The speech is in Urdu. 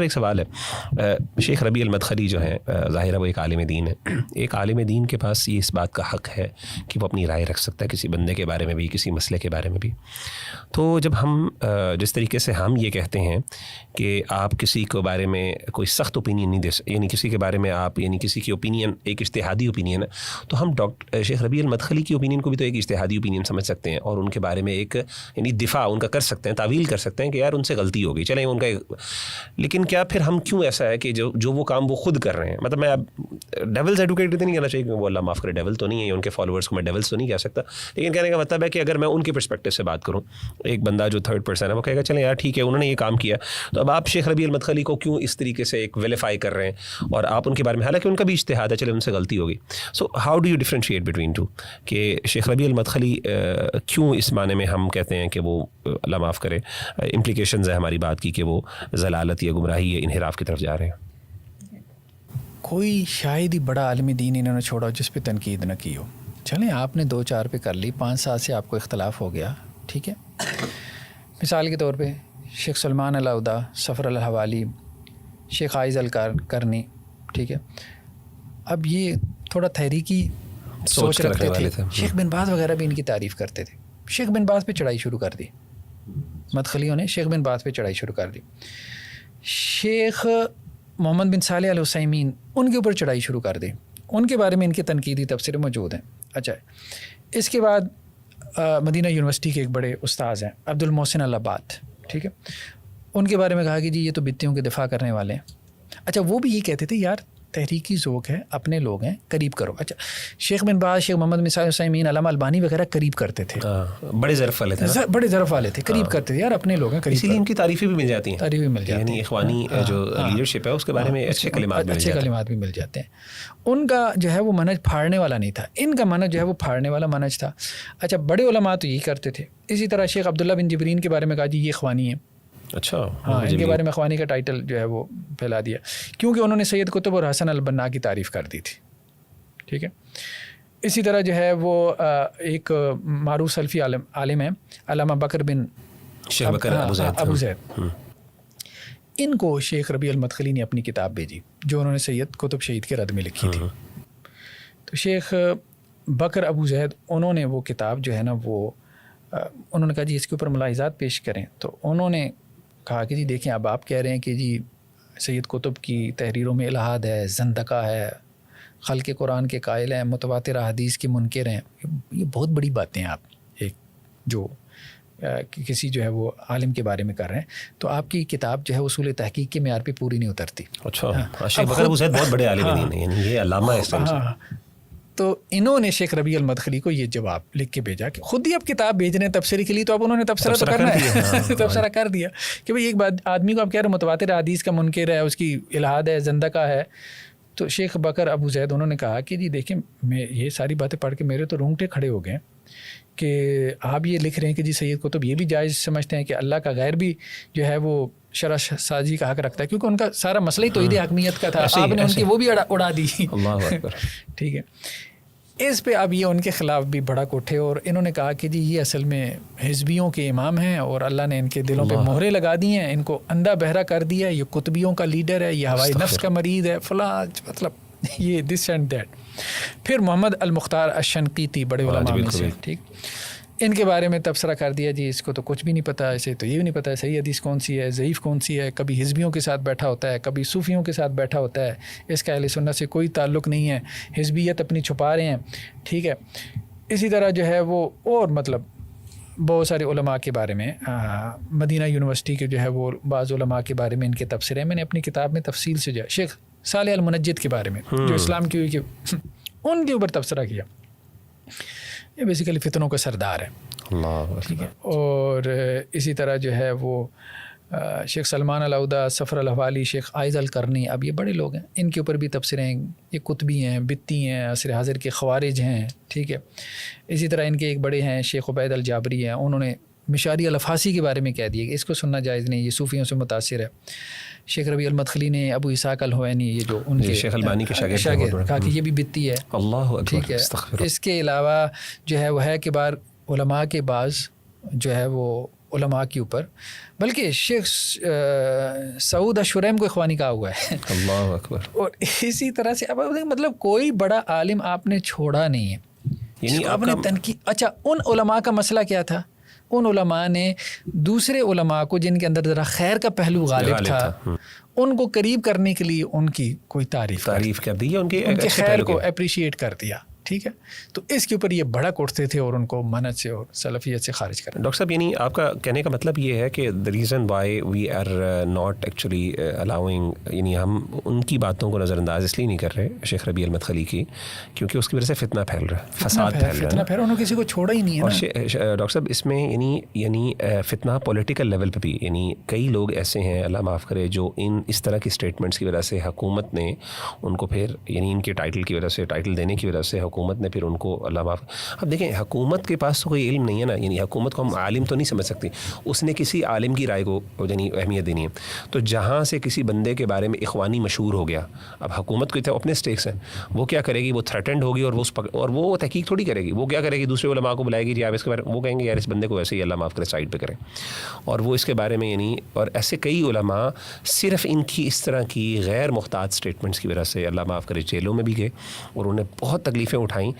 ایک سوال ہے، شیخ ربیع المدخلی جو ہیں ظاہر ہے وہ ایک عالم دین ہے. ایک عالم دین کے پاس یہ اس بات کا حق ہے کہ وہ اپنی رائے رکھ سکتا ہے کسی بندے کے بارے میں بھی، کسی مسئلے کے بارے میں بھی. تو جب ہم جس طریقے سے ہم یہ کہتے ہیں کہ آپ کسی کے بارے میں کوئی سخت اوپینین نہیں دے سکتے، یعنی کسی کے بارے میں آپ یعنی کسی کی اوپینین ایک اجتہادی اوپینین ہے، تو ہم شیخ ربیع المدخلی کی اوپینین کو بھی تو ایک اجتہادی اوپینین سمجھ سکتے ہیں اور ان کے بارے میں ایک یعنی دفاع ان کا کر سکتے ہیں، تعویل کر سکتے ہیں کہ یار ان سے غلطی ہو گئی، چلیں ان کا. لیکن کیا پھر ہم کیوں ایسا ہے کہ جو وہ کام وہ خود کر رہے ہیں، مطلب میں اب ڈیولز ایڈوکیٹ نہیں کہنا چاہیے کہ وہ اللہ معاف کرے ڈیول تو نہیں ہے، ان کے فالوورس کو میں ڈیولز تو نہیں کہہ سکتا، لیکن کہنے کا مطلب ہے کہ اگر میں ان کے پرسپیکٹو سے بات کروں، ایک بندہ جو تھرڈ پرسن ہے وہ کہے گا چلیں یار ٹھیک ہے انہوں نے یہ کام کیا، تو اب آپ شیخ ربیع المدخلی کو کیوں اس طریقے سے ایک ویلیفائی کر رہے ہیں اور آپ ان کے بارے میں، حالانکہ ان کا بھی اجتہاد ہے، چلے ان سے غلطی ہوگی. So how do you differentiate between two کہ شیخ ربیع المدخلی کیوں اس معنی میں ہم کہتے ہیں کہ وہ اللہ معاف کرے امپلیکیشنز ہے ہماری بات کی کہ وہ ضلالت یا گمراہی یا انحراف کی طرف جا رہے ہیں. کوئی شاید ہی بڑا عالم دین انہوں نے چھوڑا جس پہ تنقید نہ کی ہو. چلیں آپ نے 2-4 پہ کر لی، 5 سال سے آپ کو اختلاف ہو گیا، ٹھیک ہے. مثال کے طور پہ شیخ سلمان العودہ، سفر الحوالی، شیخ عائز القرنی، ٹھیک ہے. اب یہ تھوڑا تحریکی سوچ رکھتے تھے. شیخ بن باز وغیرہ بھی ان کی تعریف کرتے تھے. شیخ بن باز پہ چڑھائی شروع کر دی، مدخلیوں نے شیخ بن باز پہ چڑھائی شروع کر دی. شیخ محمد بن صالح العثیمین ان کے اوپر چڑھائی شروع کر دی، ان کے بارے میں ان کے تنقیدی تبصرے موجود ہیں. اچھا، اس کے بعد مدینہ یونیورسٹی کے ایک بڑے استاذ ہیں عبد المحسن العباد، ٹھیک ہے. ان کے بارے میں کہا کہ جی یہ تو بدعتوں کے دفاع کرنے والے ہیں. اچھا، وہ بھی یہ کہتے تھے یار تحریکی ذوق ہے، اپنے لوگ ہیں، قریب کرو. اچھا، شیخ بن باز، شیخ محمد بن صالح العثیمین، علامہ البانی وغیرہ قریب کرتے تھے، بڑے ظرف والے تھے، بڑے ظرف والے تھے، قریب کرتے تھے، یار اپنے لوگ ہیں، اسی لیے ان کی تعریفیں بھی مل جاتی ہیں، تعریفیں مل جاتی ہیں، یعنی اخوانی جو لیڈرشپ ہے اس کے بارے میں اچھے کلمات بھی مل جاتے ہیں. ان کا جو ہے وہ منہج پھاڑنے والا نہیں تھا، ان کا منہج جو ہے وہ پھاڑنے والا منہج تھا. اچھا، بڑے علماء تو یہی کرتے تھے. اسی طرح شیخ عبداللہ بن جبرین کے بارے میں کہا جی یہ اخوانی ہیں. اچھا، ہاں، ان کے بارے میں اخوانی کا ٹائٹل جو ہے وہ پھیلا دیا کیونکہ انہوں نے سید قطب اور حسن البنا کی تعریف کر دی تھی، ٹھیک ہے. اسی طرح جو ہے وہ ایک معروف سلفی عالم ہیں علامہ بکر بن ابو زید، ان کو شیخ ربیع المدخلی نے اپنی کتاب بھیجی جو انہوں نے سید قطب شہید کے رد میں لکھی تھی. تو شیخ بکر ابو زید انہوں نے وہ کتاب جو ہے نا وہ انہوں نے کہا جی اس کے اوپر ملاحظات پیش کریں. تو انہوں نے کہا کہ جی دیکھیں اب آپ کہہ رہے ہیں کہ جی سید قطب کی تحریروں میں الہاد ہے، زندقہ ہے، خلق قرآن کے قائل ہیں، متواتر احادیث کے منکر ہیں. یہ بہت بڑی باتیں آپ ایک جو کسی جو ہے وہ عالم کے بارے میں کر رہے ہیں. تو آپ کی کتاب جو ہے اصول تحقیق کے معیار پہ پوری نہیں اترتی. اچھا، شیخ بکر ابو زید بہت بڑے عالم ہیں، یعنی یہ علامہ ہے. تو انہوں نے شیخ ربیع المدخلی کو یہ جواب لکھ کے بھیجا کہ خود ہی اب کتاب بھیج رہے ہیں تبصرے کے لیے، تو اب انہوں نے تبصرہ تو کرنا ہے، تبصرہ کر دیا کہ بھئی ایک بات آدمی کو آپ کہہ رہے متواتر حدیث کا منکر ہے، اس کی الہاد ہے، زندقہ ہے. تو شیخ بکر ابو زید انہوں نے کہا کہ جی دیکھیں میں یہ ساری باتیں پڑھ کے میرے تو رونگٹے کھڑے ہو گئے کہ آپ یہ لکھ رہے ہیں کہ جی سید قطب یہ بھی جائز سمجھتے ہیں کہ اللہ کا غیر بھی جو ہے وہ شرع سازی کا حق رکھتا ہے، کیونکہ ان کا سارا مسئلہ ہی توحید حکمیت کا تھا، آپ نے ان کی وہ بھی اڑا دی. ٹھیک ہے. اس پہ اب یہ ان کے خلاف بھی بھڑک اٹھے اور انہوں نے کہا کہ جی یہ اصل میں حزبیوں کے امام ہیں اور اللہ نے ان کے دلوں پہ مہرے لگا دی ہیں، ان کو اندھا بہرا کر دیا، یہ قطبیوں کا لیڈر ہے، یہ ہوائی نفس کا مریض ہے، فلاں، مطلب یہ دس اینڈ دیٹ. پھر محمد المختار الشنقیطی بڑے علماء میں سے، ٹھیک، ان کے بارے میں تبصرہ کر دیا جی اس کو تو کچھ بھی نہیں پتہ، اسے تو یہ بھی نہیں پتہ ہے صحیح حدیث کون سی ہے، ضعیف کون سی ہے، کبھی حزبیوں کے ساتھ بیٹھا ہوتا ہے، کبھی صوفیوں کے ساتھ بیٹھا ہوتا ہے، اس کا اہل سنت سے کوئی تعلق نہیں ہے، حزبیت اپنی چھپا رہے ہیں. ٹھیک ہے. اسی طرح جو ہے وہ اور مطلب بہت سارے علماء کے بارے میں، مدینہ یونیورسٹی کے جو ہے وہ بعض علماء کے بارے میں ان کے تبصرے میں نے اپنی کتاب میں تفصیل سے جو ہے شیخ صالح المنجد کے بارے میں جو اسلام کی ہوئی کہ ان کے اوپر تبصرہ کیا. یہ بیسیکلی فتنوں کا سردار ہے. ٹھیک ہے. اور اسی طرح جو ہے وہ شیخ سلمان العودہ، سفر الحوالی، شیخ عائز القرنی، اب یہ بڑے لوگ ہیں، ان کے اوپر بھی تبصرے ہیں. یہ قطبی ہیں، بدتی ہیں، عصر حاضر کے خوارج ہیں. ٹھیک ہے. اسی طرح ان کے ایک بڑے ہیں شیخ عبید الجابری ہیں، انہوں نے مشاری الفاسی کے بارے میں کہہ دیا کہ اس کو سننا جائز نہیں، یہ صوفیوں سے متاثر ہے. شیخ ربیع المدخلی نے ابو اسحاق الحوینی، یہ جو ان کے شیخ البانی کے شاگرد، کہا کہ یہ بھی بدتی ہے. اللہ اکبر. ٹھیک ہے. اس کے علاوہ جو ہے وہ ہے کہ بار علماء کے بعض جو ہے وہ علماء کے اوپر، بلکہ شیخ سعود الشریم کو اخوانی کہا ہوا ہے. اللہ اکبر. اور اسی طرح سے اب مطلب کوئی بڑا عالم آپ نے چھوڑا نہیں ہے، یعنی آپ نے تنقید. اچھا ان علماء کا مسئلہ کیا تھا؟ ان علماء نے دوسرے علماء کو جن کے اندر ذرا خیر کا پہلو غالب تھا ان کو قریب کرنے کے لیے ان کی کوئی تعریف کر دی، ان کے خیر کو اپریشیٹ کر دیا. ٹھیک ہے، تو اس کے اوپر یہ بھڑک اٹھتے تھے اور ان کو منہج سے اور سلفیت سے خارج کرنا. ڈاکٹر صاحب یعنی آپ کا کہنے کا مطلب یہ ہے کہ the reason why we are not actually allowing، یعنی ہم ان کی باتوں کو نظر انداز اس لیے نہیں کر رہے شیخ ربیع المدخلی کی، کیونکہ اس کی وجہ سے فتنہ پھیل رہا ہے، فساد پھیل رہا ہے، انہوں نے کسی کو چھوڑا ہی نہیں ہے. اور ڈاکٹر صاحب اس میں یعنی فتنہ پولیٹیکل لیول پہ بھی، یعنی کئی لوگ ایسے ہیں اللہ معاف کرے جو اس طرح کی اسٹیٹمنٹس کی وجہ سے حکومت نے ان کو پھر یعنی ان کے ٹائٹل کی وجہ سے، ٹائٹل دینے کی وجہ سے حکومت نے پھر ان کو اللہ معاف. اب دیکھیں حکومت کے پاس تو کوئی علم نہیں ہے نا، یعنی حکومت کو ہم عالم تو نہیں سمجھ سکتے، اس نے کسی عالم کی رائے کو یعنی اہمیت دینی ہے. تو جہاں سے کسی بندے کے بارے میں اخوانی مشہور ہو گیا، اب حکومت کو اپنے سٹیکس ہیں، وہ کیا کرے گی؟ وہ تھریٹنڈ ہوگی اور وہ تحقیق تھوڑی کرے گی. وہ کیا کرے گی؟ دوسرے علماء کو بلائے گی جی آپ اس کے بارے میں، وہ کہیں گے یار اس بندے کو ویسے ہی اللہ معاف کرے سائڈ پہ کریں، اور وہ اس کے بارے میں یعنی. اور ایسے کئی علماء صرف ان کی اس طرح کی غیر محتاط سٹیٹمنٹس کی وجہ سے اللہ معاف کرے جیلوں میں بھی گئے اور انہیں بہت تکلیفیں اٹھائیں.